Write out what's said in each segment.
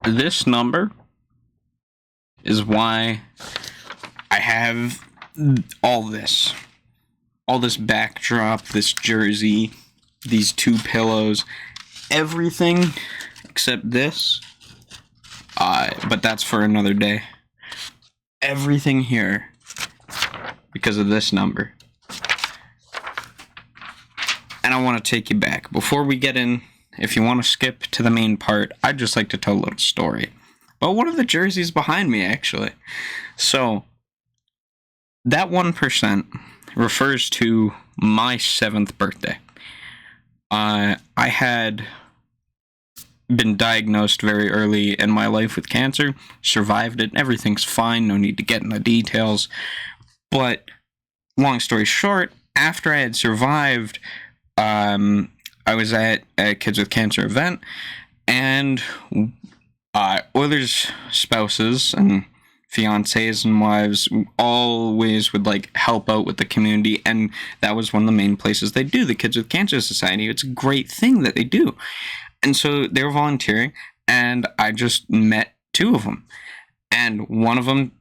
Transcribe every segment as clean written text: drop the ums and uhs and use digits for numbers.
This number is why I have all this. All this backdrop, this jersey, these two pillows, everything except this. But that's for another day. Everything here because of this number. And I want to take you back. Before we get in, if you want to skip to the main part, I'd just like to tell a little story about one of the jerseys behind me, actually. So, that 1% refers to my 7th birthday. I had been diagnosed very early in my life with cancer, survived it, everything's fine, no need to get into details. But, long story short, after I had survived, I was at a Kids with Cancer event, and Oilers spouses and fiancés and wives always would help out with the community, and that was one of the main places they do, the Kids with Cancer Society. It's a great thing that they do. And so they were volunteering, and I just met 2 of them, and one of them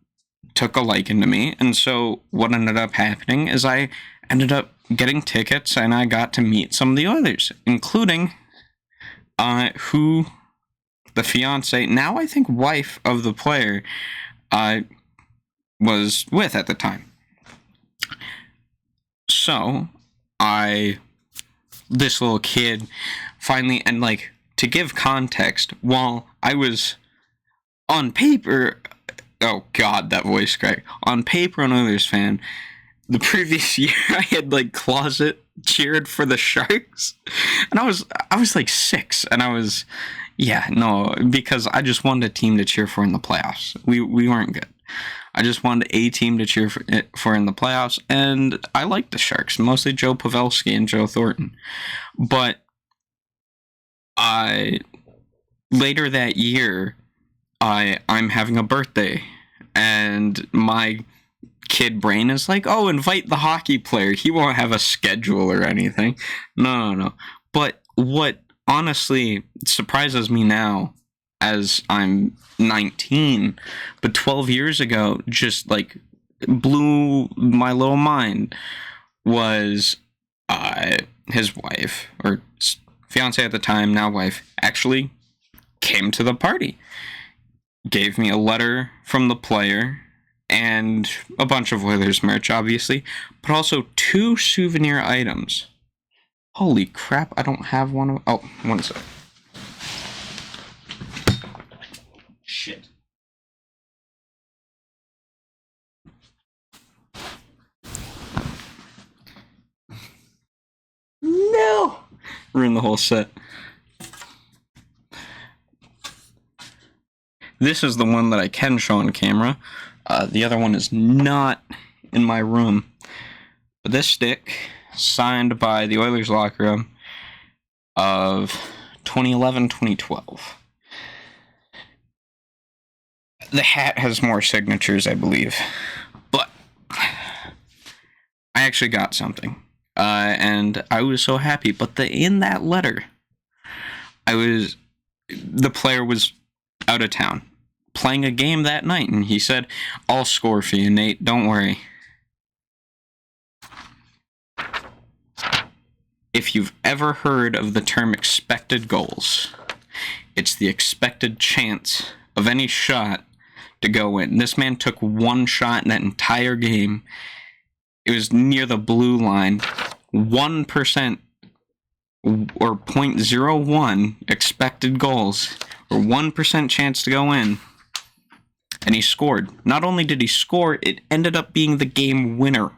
took a liking to me. And so what ended up happening is I ended up getting tickets, and I got to meet some of the Oilers, including who the fiance, now I think wife of the player, was with at the time. So this little kid finally, and to give context, while I was on paper, oh god, that voice crack, on paper an Oilers fan, the previous year I had closet cheered for the Sharks, and I was 6, and I was, because I just wanted a team to cheer for in the playoffs. We weren't good. I just wanted a team to cheer for in the playoffs, and I liked the Sharks, mostly Joe Pavelski and Joe Thornton. But later that year, I'm having a birthday, and my kid brain is oh, invite the hockey player. He won't have a schedule or anything. No. But what honestly surprises me now, as I'm 19, but 12 years ago just blew my little mind, was his wife, or fiance at the time, now wife, actually came to the party, gave me a letter from the player and a bunch of Oilers merch, obviously, but also 2 souvenir items. Holy crap, I don't have one of... Oh, one sec. Shit. No! Ruined the whole set. This is the one that I can show on camera. The other one is not in my room. But this stick, signed by the Oilers locker room of 2011-2012. The hat has more signatures, I believe. But I actually got something. And I was so happy. But in that letter, the player was out of town, playing a game that night, and he said, "I'll score for you, Nate, don't worry." If you've ever heard of the term expected goals, it's the expected chance of any shot to go in. This man took 1 shot in that entire game. It was near the blue line. 1% or 0.01 expected goals, or 1% chance to go in, and he scored. Not only did he score, it ended up being the game winner.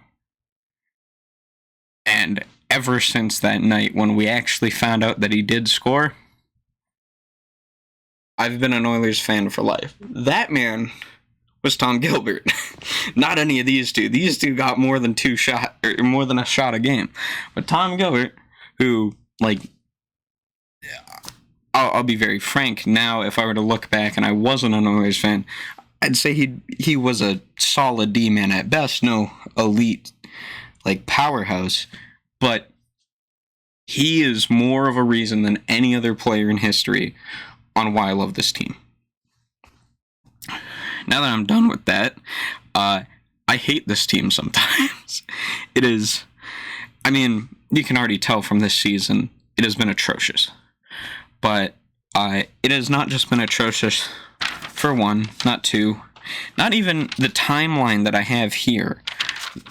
And ever since that night, when we actually found out that he did score, I've been an Oilers fan for life. That man was Tom Gilbert. Not any of these 2. These 2 got more than 2 shots, or more than a shot a game. But Tom Gilbert, who, I'll be very frank, now if I were to look back and I wasn't an Oilers fan, I'd say he was a solid D-man at best, no elite, powerhouse, but he is more of a reason than any other player in history on why I love this team. now that I'm done with that, I hate this team sometimes. It is, I mean, you can already tell from this season, it has been atrocious. But it has not just been atrocious for one, not two, not even the timeline that I have here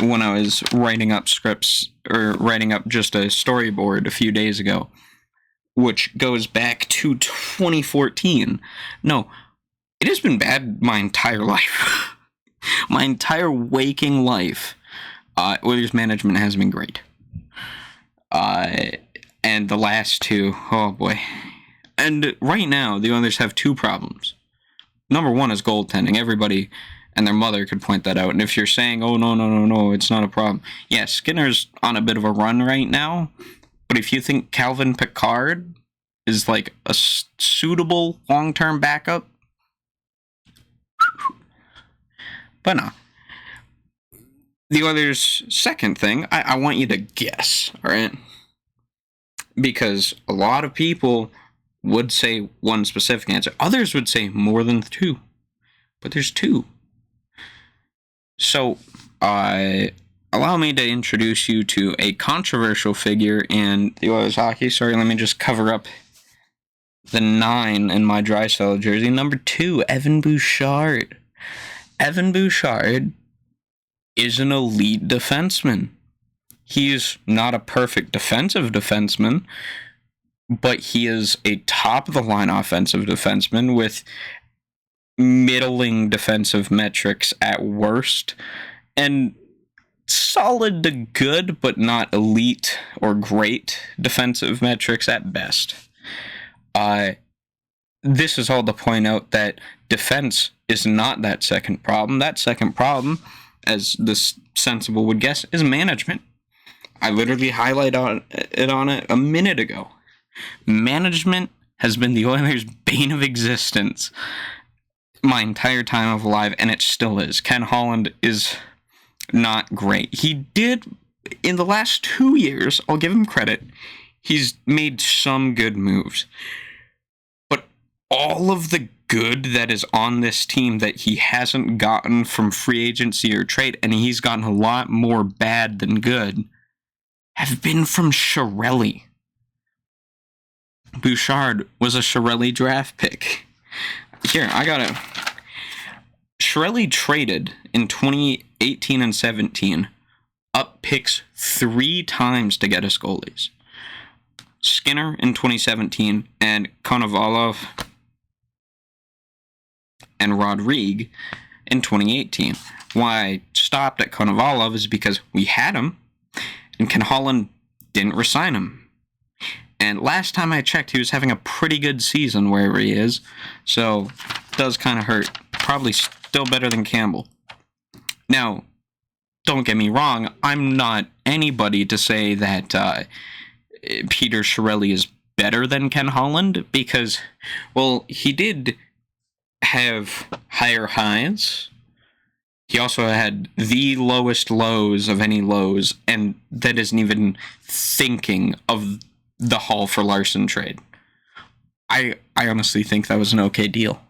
when I was writing up scripts or writing up just a storyboard a few days ago, which goes back to 2014. No, it has been bad my entire life. My entire waking life. Oilers management has been great. And the last two, oh boy. And right now, the Oilers have two problems. Number one is goaltending. Everybody and their mother could point that out. And if you're saying, oh, no, it's not a problem. Yeah, Skinner's on a bit of a run right now. But if you think Calvin Pickard is like a suitable long-term backup, but no. The Oilers' second thing, I want you to guess, all right? Because a lot of people would say one specific answer. Others would say more than two. But there's two. So, allow me to introduce you to a controversial figure in the Oilers hockey. Sorry, let me just cover up the 9 in my Drysdale jersey. Number 2, Evan Bouchard. Evan Bouchard is an elite defenseman. He's not a perfect defensive defenseman, but he is a top-of-the-line offensive defenseman with middling defensive metrics at worst, and solid to good, but not elite or great defensive metrics at best. This is all to point out that defense is not that second problem. That second problem, as this sensible would guess, is management. I literally highlighted it a minute ago. Management has been the Oilers' bane of existence my entire time of alive, and it still is. Ken Holland is not great. He did, in the last 2 years, I'll give him credit, he's made some good moves. But all of the good that is on this team that he hasn't gotten from free agency or trade, and he's gotten a lot more bad than good, have been from Chiarelli. Bouchard was a Chiarelli draft pick. Here, I got it. Chiarelli traded in 2018 and 17, up picks 3 times to get us goalies. Skinner in 2017 and Konovalov and Rodrigue in 2018. Why I stopped at Konovalov is because we had him, and Ken Holland didn't resign him. And last time I checked, he was having a pretty good season wherever he is, so it does kind of hurt. Probably still better than Campbell. Now, don't get me wrong, I'm not anybody to say that Peter Chiarelli is better than Ken Holland, because, well, he did have higher highs. He also had the lowest lows of any lows, and that isn't even thinking of the Hall for Larson trade. I honestly think that was an okay deal.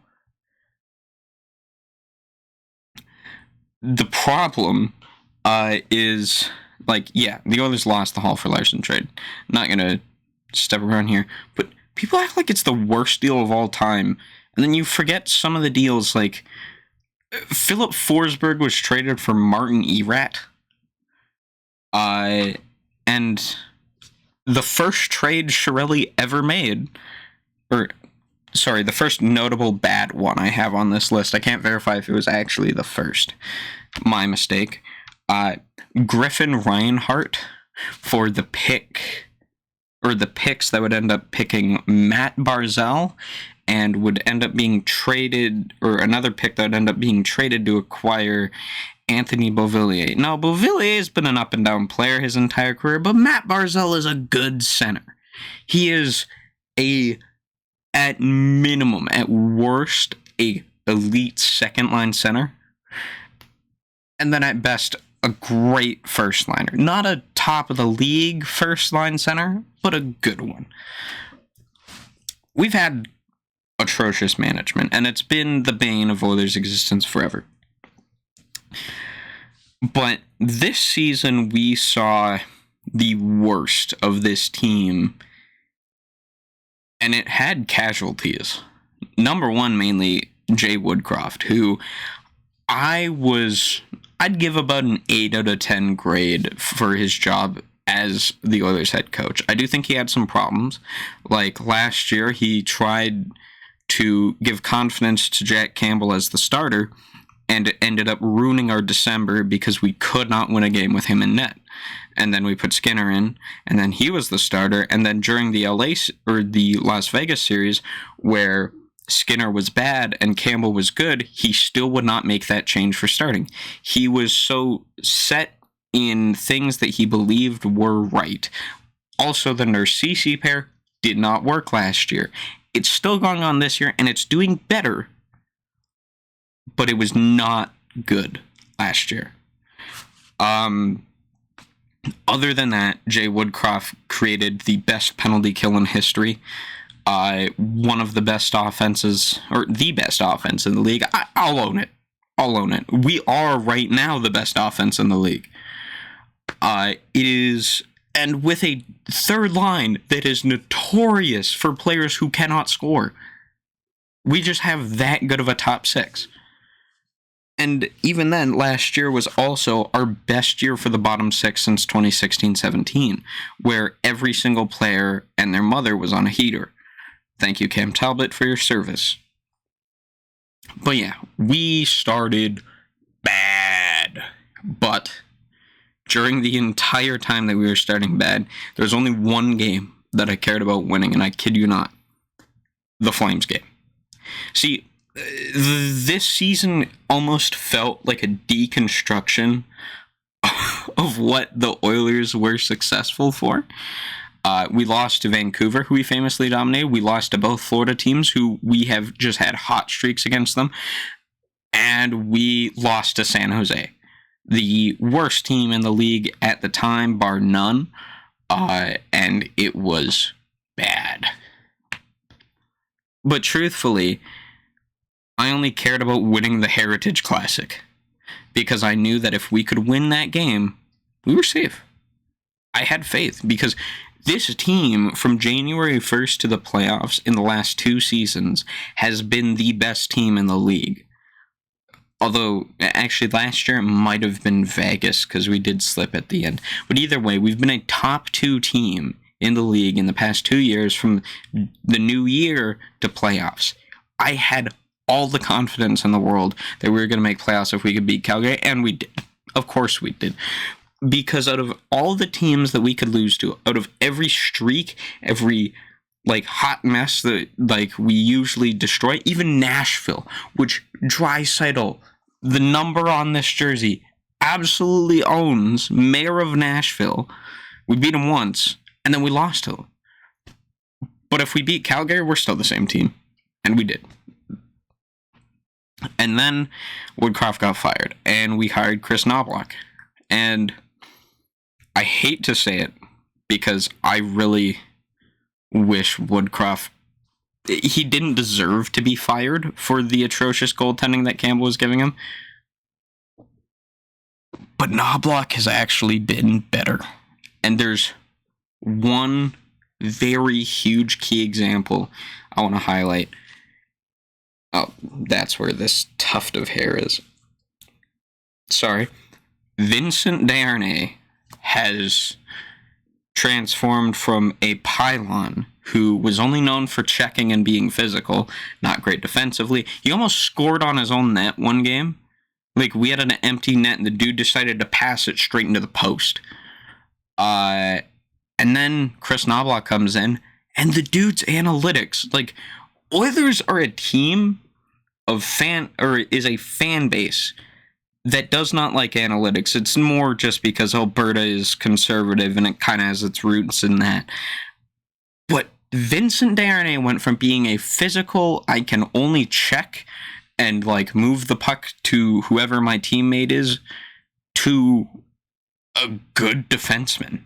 The problem is, like, yeah, the Oilers lost the Hall for Larson trade. Not gonna step around here, but people act like it's the worst deal of all time, and then you forget some of the deals, like Philip Forsberg was traded for Martin Erat. And the first trade Chiarelli ever made, the first notable bad one I have on this list. I can't verify if it was actually the first. My mistake. Griffin Reinhart for the pick, or the picks that would end up picking Matt Barzal, and would end up being traded, or another pick that would end up being traded to acquire Anthony Beauvillier. Now, Beauvillier has been an up-and-down player his entire career, but Matt Barzal is a good center. He is at minimum, at worst, a elite second-line center. And then at best, a great first-liner. Not a top-of-the-league first-line center, but a good one. We've had atrocious management, and it's been the bane of Oilers' existence forever. But this season, we saw the worst of this team, and it had casualties. Number one, mainly Jay Woodcroft, who I'd give about an 8 out of 10 grade for his job as the Oilers head coach. I do think he had some problems. Like last year, he tried to give confidence to Jack Campbell as the starter, and it ended up ruining our December because we could not win a game with him in net. And then we put Skinner in, and then he was the starter. And then during the the Las Vegas series, where Skinner was bad and Campbell was good, he still would not make that change for starting. He was so set in things that he believed were right. Also, the Nurse-Ceci pair did not work last year. It's still going on this year, and it's doing better, but it was not good last year. Other than that, Jay Woodcroft created the best penalty kill in history. One of the best offenses, or the best offense in the league. I'll own it. We are right now the best offense in the league. It is, and with a third line that is notorious for players who cannot score. We just have that good of a top six. And even then, last year was also our best year for the bottom six since 2016-17, where every single player and their mother was on a heater. Thank you, Cam Talbot, for your service. But yeah, we started bad. But during the entire time that we were starting bad, there was only one game that I cared about winning, and I kid you not, the Flames game. See, this season almost felt like a deconstruction of what the Oilers were successful for. We lost to Vancouver, who we famously dominated. We lost to both Florida teams, who we have just had hot streaks against them. And we lost to San Jose, the worst team in the league at the time, bar none. And it was bad. But truthfully, I only cared about winning the Heritage Classic, because I knew that if we could win that game, we were safe. I had faith, because this team, from January 1st to the playoffs in the last 2 seasons, has been the best team in the league. Although, actually, last year it might have been Vegas, because we did slip at the end. But either way, we've been a top 2 team in the league in the past 2 years, from the new year to playoffs. I had all the confidence in the world that we were going to make playoffs if we could beat Calgary, and we did. Of course we did. Because out of all the teams that we could lose to, out of every streak, every hot mess that we usually destroy, even Nashville, which Draisaitl, the number on this jersey, absolutely owns, mayor of Nashville. We beat him once, and then we lost to him. But if we beat Calgary, we're still the same team. And we did. And then Woodcroft got fired, and we hired Kris Knoblauch. And I hate to say it, because I really wish Woodcroft, he didn't deserve to be fired for the atrocious goaltending that Campbell was giving him. But Knoblauch has actually been better. And there's one very huge key example I want to highlight. Oh, that's where this tuft of hair is. Sorry. Vincent Desharnais has transformed from a pylon who was only known for checking and being physical, not great defensively. He almost scored on his own net one game. We had an empty net and the dude decided to pass it straight into the post. And then Kris Knoblauch comes in, and the dude's analytics, Oilers are a team of is a fan base that does not like analytics. It's more just because Alberta is conservative and it kind of has its roots in that. But Vincent Desharnais went from being a physical, I can only check and move the puck to whoever my teammate is, to a good defenseman.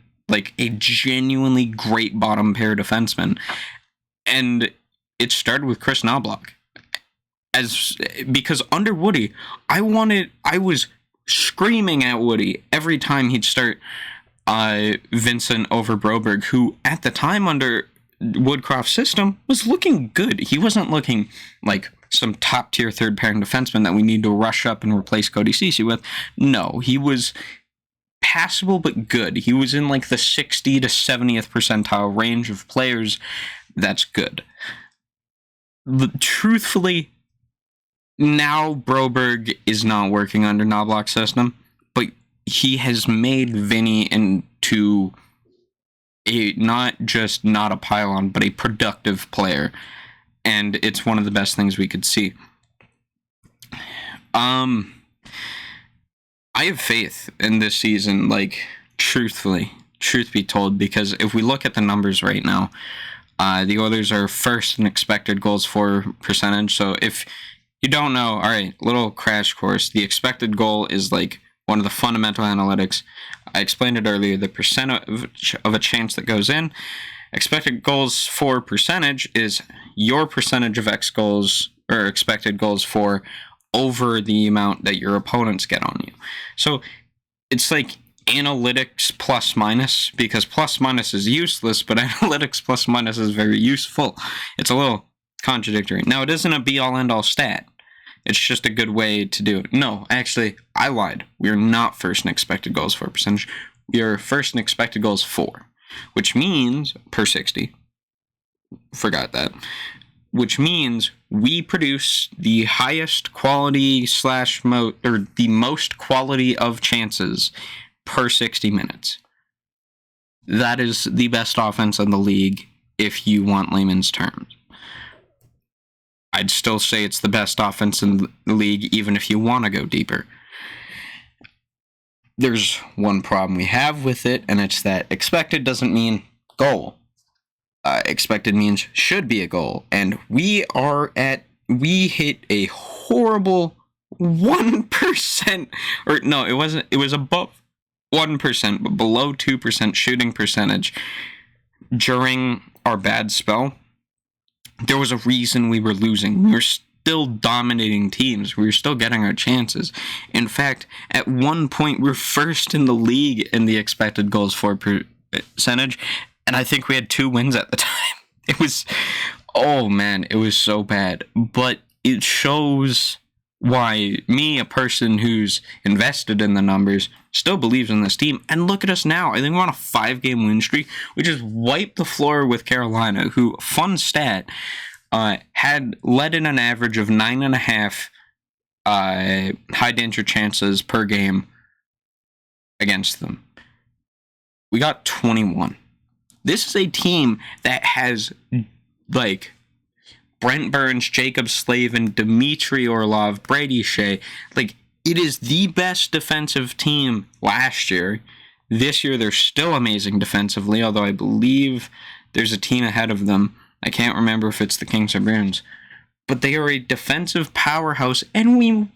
A genuinely great bottom pair defenseman. And it started with Kris Knoblauch. Because under Woody, I was screaming at Woody every time he'd start Vincent over Broberg, who at the time under Woodcroft's system was looking good. He wasn't looking like some top tier third pairing defenseman that we need to rush up and replace Cody Ceci with. No, he was passable but good. He was in like the 60 to 70th percentile range of players. That's good. Truthfully, now Broberg is not working under Knoblauch's system, but he has made Vinny into not a pylon, but a productive player, and it's one of the best things we could see. I have faith in this season, like, truth be told, because if we look at the numbers right now, the Oilers are first in expected goals for percentage. So if you don't know, all right, little crash course. The expected goal is like one of the fundamental analytics. I explained it earlier. The percentage of a chance that goes in. Expected goals for percentage is your percentage of X goals or expected goals for over the amount that your opponents get on you. So it's like analytics plus minus, because plus minus is useless, but analytics plus minus is very useful. It's a little contradictory. Now, it isn't a be-all, end-all stat. It's just a good way to do it. No, actually, I lied. We are not first in expected goals for percentage. We are first in expected goals for, which means, per 60. Forgot that. Which means we produce the highest quality or the most quality of chances per 60 minutes. That is the best offense in the league if you want layman's terms. I'd still say it's the best offense in the league even if you want to go deeper. There's one problem we have with it, and it's that expected doesn't mean goal. Expected means should be a goal, and we hit a horrible 1%, or no, it was above 1%, but below 2% shooting percentage during our bad spell. There was a reason we were losing. We were still dominating teams. We were still getting our chances. In fact, at one point, we were first in the league in the expected goals for percentage, and I think we had 2 wins at the time. It was so bad. But it shows why me, a person who's invested in the numbers, still believes in this team. And look at us now. I think we're on a 5-game win streak. We just wiped the floor with Carolina, who, fun stat, had led in an average of 9.5 high danger chances per game against them. We got 21. This is a team that has, like, Brent Burns, Jacob Slavin, Dmitry Orlov, Brady Shea. Like, it is the best defensive team last year. This year, they're still amazing defensively, although I believe there's a team ahead of them. I can't remember if it's the Kings or Bruins. But they are a defensive powerhouse, and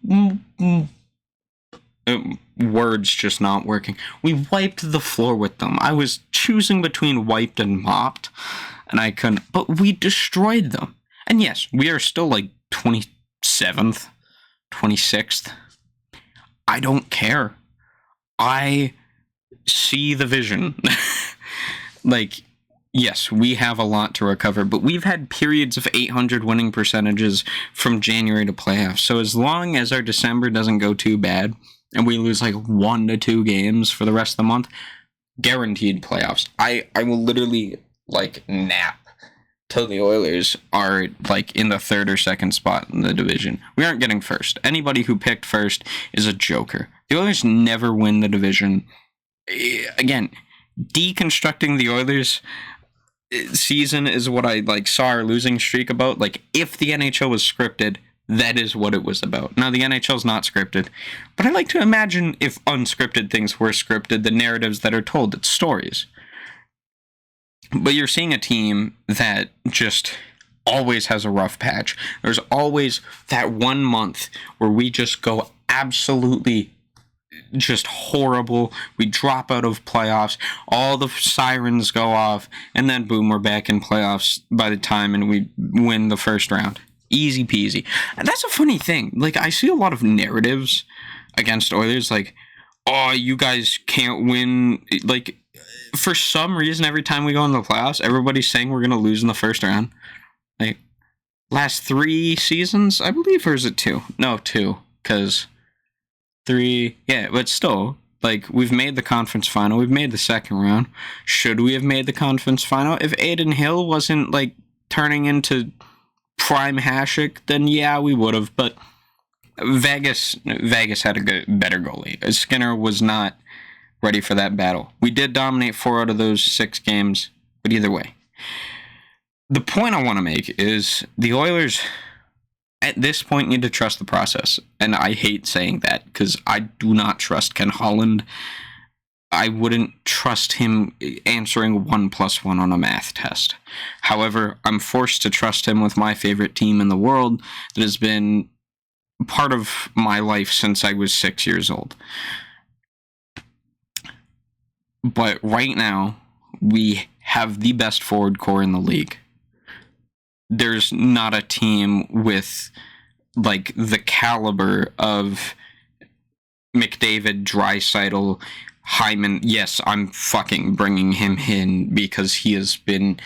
words just not working. We wiped the floor with them. I was choosing between wiped and mopped, and I couldn't. But we destroyed them. And yes, we are still like 27th, 26th. I don't care. I see the vision. Like, yes, we have a lot to recover, but we've had periods of 800 winning percentages from January to playoffs. So as long as our December doesn't go too bad and we lose like 1 to 2 games for the rest of the month, guaranteed playoffs. I will literally like nap till the Oilers are like in the 3rd or 2nd spot in the division. We aren't getting first. Anybody who picked first is a joker. The Oilers never win the division. Again, deconstructing the Oilers season is what I like saw our losing streak about. Like, if the NHL was scripted, that is what it was about. Now, the NHL is not scripted, but I like to imagine if unscripted things were scripted, the narratives that are told, it's stories. But you're seeing a team that just always has a rough patch. There's always that 1 month where we just go absolutely just horrible. We drop out of playoffs. All the sirens go off. And then, boom, we're back in playoffs by the time and we win the first round. Easy peasy. And that's a funny thing. Like, I see a lot of narratives against Oilers, like, oh, you guys can't win. Like, for some reason, every time we go into the playoffs, everybody's saying we're going to lose in the first round. Like, last 3 seasons, I believe, or is it 2? No, 2, because 3, yeah, but still, like, we've made the conference final, we've made the second round. Should we have made the conference final? If Adin Hill wasn't, like, turning into prime Hasek, then yeah, we would have, but Vegas had a better goalie. Skinner was not ready for that battle. We did dominate 4 out of those 6 games, but either way. The point I want to make is the Oilers, at this point, need to trust the process. And I hate saying that because I do not trust Ken Holland. I wouldn't trust him answering 1 + 1 on a math test. However, I'm forced to trust him with my favorite team in the world that has been part of my life since I was 6 years old. But right now, we have the best forward core in the league. There's not a team with, like, the caliber of McDavid, Draisaitl, Hyman. Yes, I'm fucking bringing him in because he has been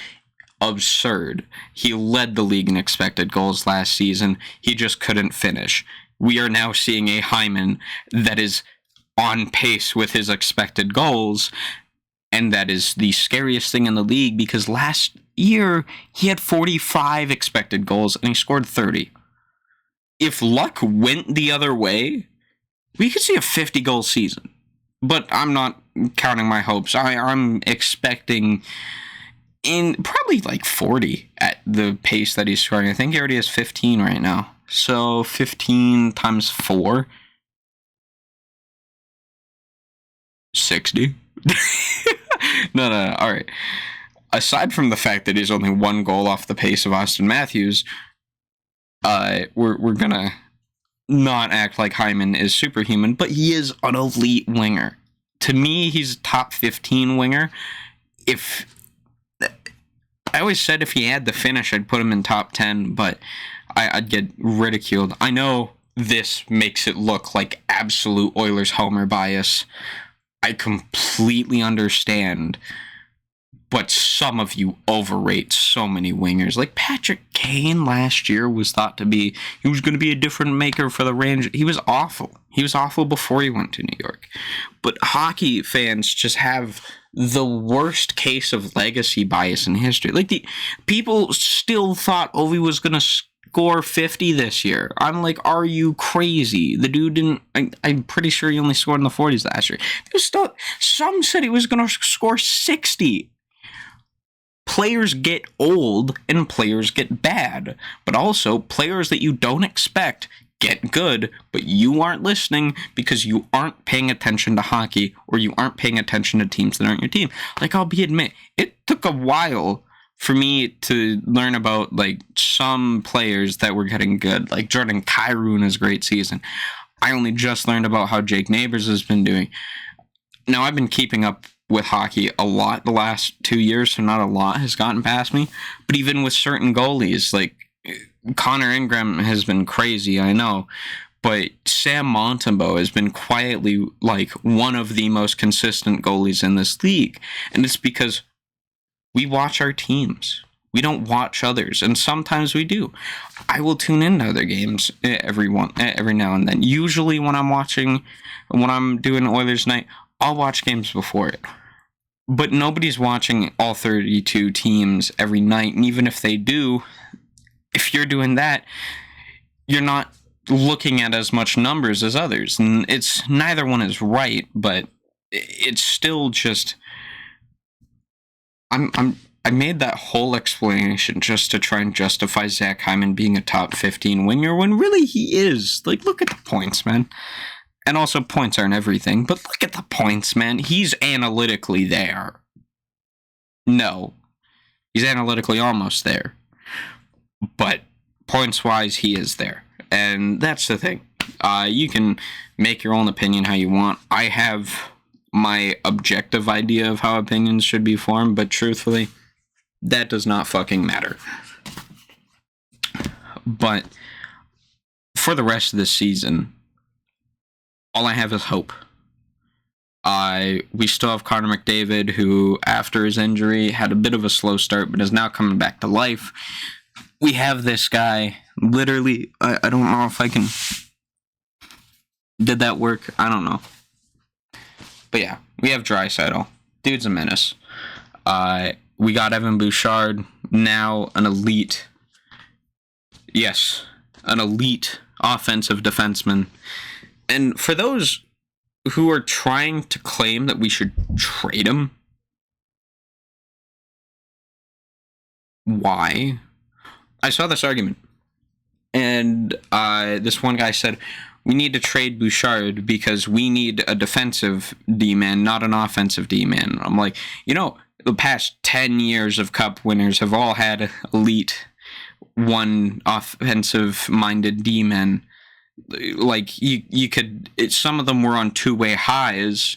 absurd. He led the league in expected goals last season. He just couldn't finish. We are now seeing a Hyman that is on pace with his expected goals, and that is the scariest thing in the league because last year he had 45 expected goals and he scored 30. If luck went the other way, we could see a 50-goal season. But I'm not counting my hopes. I'm expecting in probably like 40 at the pace that he's scoring. I think he already has 15 right now. So 15 times 4. 60. No. All right. Aside from the fact that he's only 1 goal off the pace of Austin Matthews, we're gonna not act like Hyman is superhuman, but he is an elite winger. To me, he's a top 15 winger. I always said if he had the finish, I'd put him in top 10, but I'd get ridiculed. I know this makes it look like absolute Oilers homer bias. I completely understand, but some of you overrate so many wingers. Like Patrick Kane last year was thought to be, he was going to be a different maker for the Rangers. He was awful. He was awful before he went to New York. But hockey fans just have the worst case of legacy bias in history. Like, the people still thought Ovi was going to score 50 this year. I'm like, are you crazy? The dude didn't. I'm pretty sure he only scored in the 40s last year. There's still, some said he was going to score 60. Players get old and players get bad, but also players that you don't expect get good, but you aren't listening because you aren't paying attention to hockey or you aren't paying attention to teams that aren't your team. Like, I'll admit, it took a while for me to learn about, like, some players that were getting good. Like, Jordan Kyrou has a great season. I only just learned about how Jake Neighbors has been doing. Now, I've been keeping up with hockey a lot the last 2 years, so not a lot has gotten past me. But even with certain goalies, like Connor Ingram has been crazy, I know. But Sam Montembeault has been quietly, like, one of the most consistent goalies in this league. And it's because we watch our teams. We don't watch others, and sometimes we do. I will tune in to other games every now and then. Usually when I'm doing Oilers night, I'll watch games before it. But nobody's watching all 32 teams every night, and even if they do, if you're doing that, you're not looking at as much numbers as others. And it's, neither one is right, but it's still just, I made that whole explanation just to try and justify Zach Hyman being a top 15 winger when really he is. Like, look at the points, man. And also, points aren't everything, but look at the points, man. He's analytically there. No. He's analytically almost there. But points-wise, he is there. And that's the thing. You can make your own opinion how you want. I have my objective idea of how opinions should be formed, but truthfully, that does not fucking matter. But for the rest of this season, all I have is hope. We still have Connor McDavid, who, after his injury, had a bit of a slow start, but is now coming back to life. We have this guy, literally, I don't know if I can... Did that work? I don't know. But yeah, we have Draisaitl. Dude's a menace. We got Evan Bouchard, now an elite... Yes, an elite offensive defenseman. And for those who are trying to claim that we should trade him, why? I saw this argument, and this one guy said, we need to trade Bouchard because we need a defensive D-man, not an offensive D-man. I'm like, the past 10 years of Cup winners have all had elite one offensive-minded D-men. Like, you could... some of them were on two-way highs,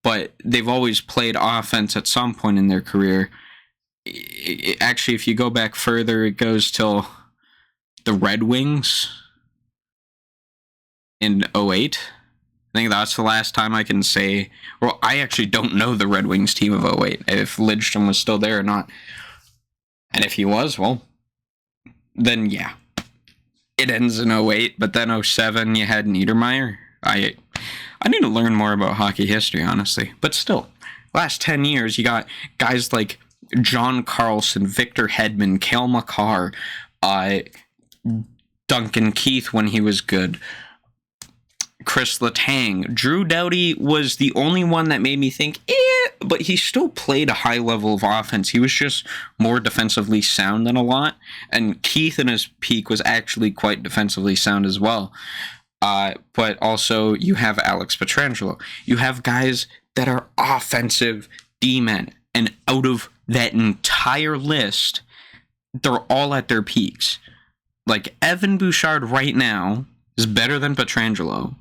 but they've always played offense at some point in their career. Actually, if you go back further, it goes till the Red Wings in 08. I think that's the last time I can say... Well, I actually don't know the Red Wings team of 08, if Lidstrom was still there or not. And if he was, well, then yeah. It ends in 08, but then 07 you had Niedermeyer. I need to learn more about hockey history, honestly. But still, last 10 years, you got guys like John Carlson, Victor Hedman, Cale Makar, Duncan Keith when he was good, Chris Letang. Drew Doughty was the only one that made me think, but he still played a high level of offense. He was just more defensively sound than a lot. And Keith in his peak was actually quite defensively sound as well. But also you have Alex Pietrangelo. You have guys that are offensive D-men. And out of that entire list, they're all at their peaks. Like, Evan Bouchard right now is better than Pietrangelo.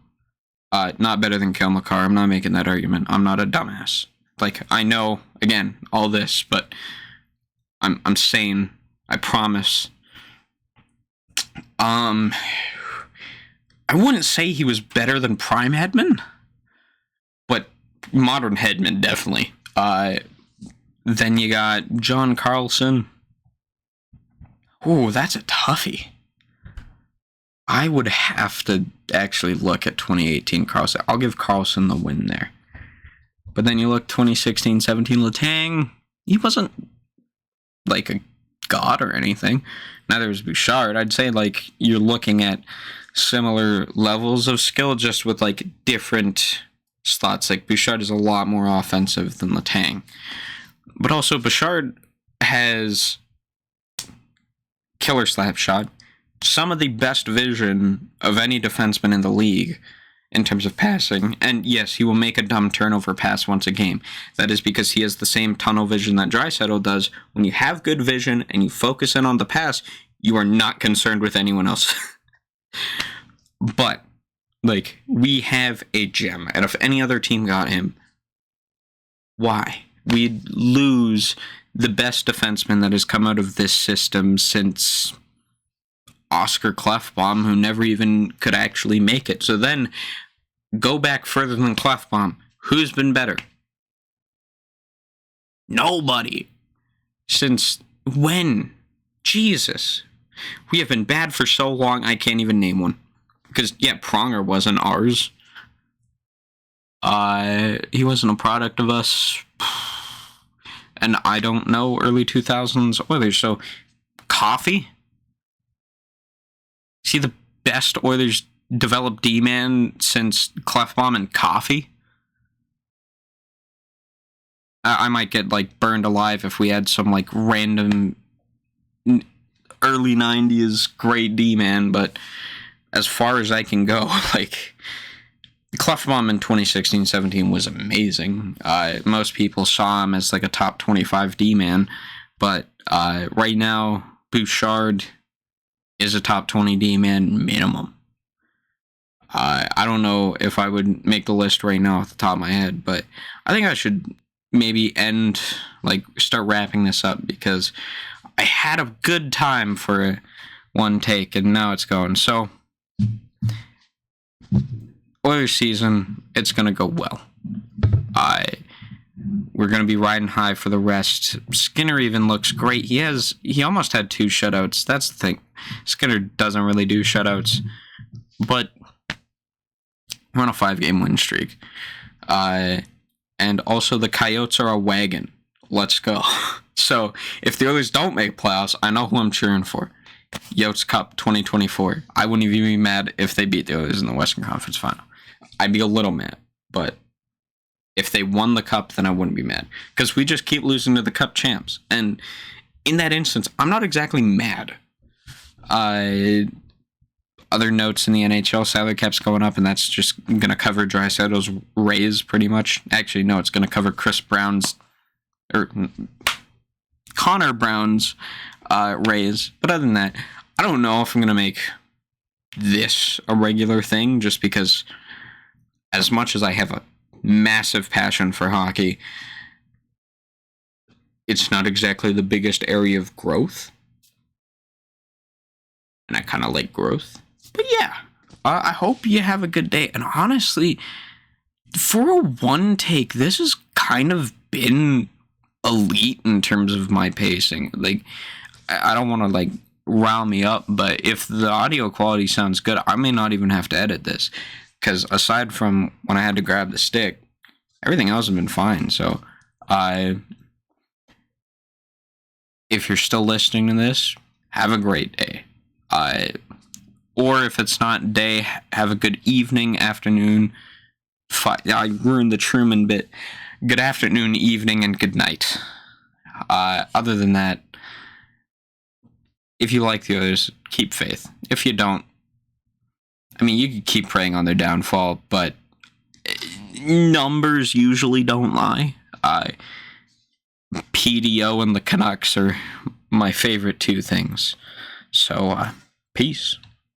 Not better than Cale Makar. I'm not making that argument. I'm not a dumbass. Like, I know, again, all this, but I'm saying, I promise. I wouldn't say he was better than Prime Hedman, but modern Hedman, definitely. Then you got John Carlson. Ooh, that's a toughie. I would have to actually look at 2018 Carlson. I'll give Carlson the win there. But then you look 2016-17 Letang. He wasn't like a god or anything. Neither was Bouchard. I'd say like you're looking at similar levels of skill, just with like different slots. Like Bouchard is a lot more offensive than Letang. But also Bouchard has killer slap shot, some of the best vision of any defenseman in the league in terms of passing. And yes, he will make a dumb turnover pass once a game. That is because he has the same tunnel vision that Draisaitl does. When you have good vision and you focus in on the pass, you are not concerned with anyone else. But, like, we have a gem. And if any other team got him, why? We'd lose the best defenseman that has come out of this system since Oscar Klefbom, who never even could actually make it. So then, go back further than Klefbom. Who's been better? Nobody. Since when? Jesus. We have been bad for so long, I can't even name one. Because, yeah, Pronger wasn't ours. He wasn't a product of us. And I don't know early 2000s Oilers. So, Coffey? Is he the best Oilers developed D-man since Klefbom and Coffey? I might get, like, burned alive if we had some, like, random early 90s great D-man, but as far as I can go, like, Klefbom in 2016-17 was amazing. Most people saw him as, like, a top 25 D-man, but right now, Bouchard is a top 20 D-man minimum. I don't know if I would make the list right now off the top of my head, but I think I should maybe start wrapping this up, because I had a good time for one take and now it's going. So, Oilers season, it's going to go well. We're going to be riding high for the rest. Skinner even looks great. He almost had 2 shutouts. That's the thing. Skinner doesn't really do shutouts, but we're on a 5-game win streak. And also the Coyotes are a wagon. Let's go. So if the Oilers don't make playoffs, I know who I'm cheering for. Yotes Cup 2024. I wouldn't even be mad if they beat the Oilers in the Western Conference Final. I'd be a little mad, but if they won the Cup, then I wouldn't be mad, because we just keep losing to the Cup champs. And in that instance, I'm not exactly mad. Other notes in the NHL, salary cap's going up, and that's just going to cover Draisaitl's raise pretty much. Actually, no, it's going to cover Connor Brown's raise. But other than that, I don't know if I'm going to make this a regular thing, just because as much as I have a massive passion for hockey, it's not exactly the biggest area of growth. And I kind of like growth. But yeah, I hope you have a good day. And honestly, for a one take, this has kind of been elite in terms of my pacing. Like, I don't want to rile me up, but if the audio quality sounds good, I may not even have to edit this, because aside from when I had to grab the stick, everything else has been fine. So, if you're still listening to this, have a great day. Or if it's not day, have a good evening, afternoon. I ruined the Truman bit. Good afternoon, evening, and good night. Other than that, if you like the Oilers, keep faith. If you don't, I mean, you can keep praying on their downfall, but numbers usually don't lie. PDO and the Canucks are my favorite 2 things. So, peace.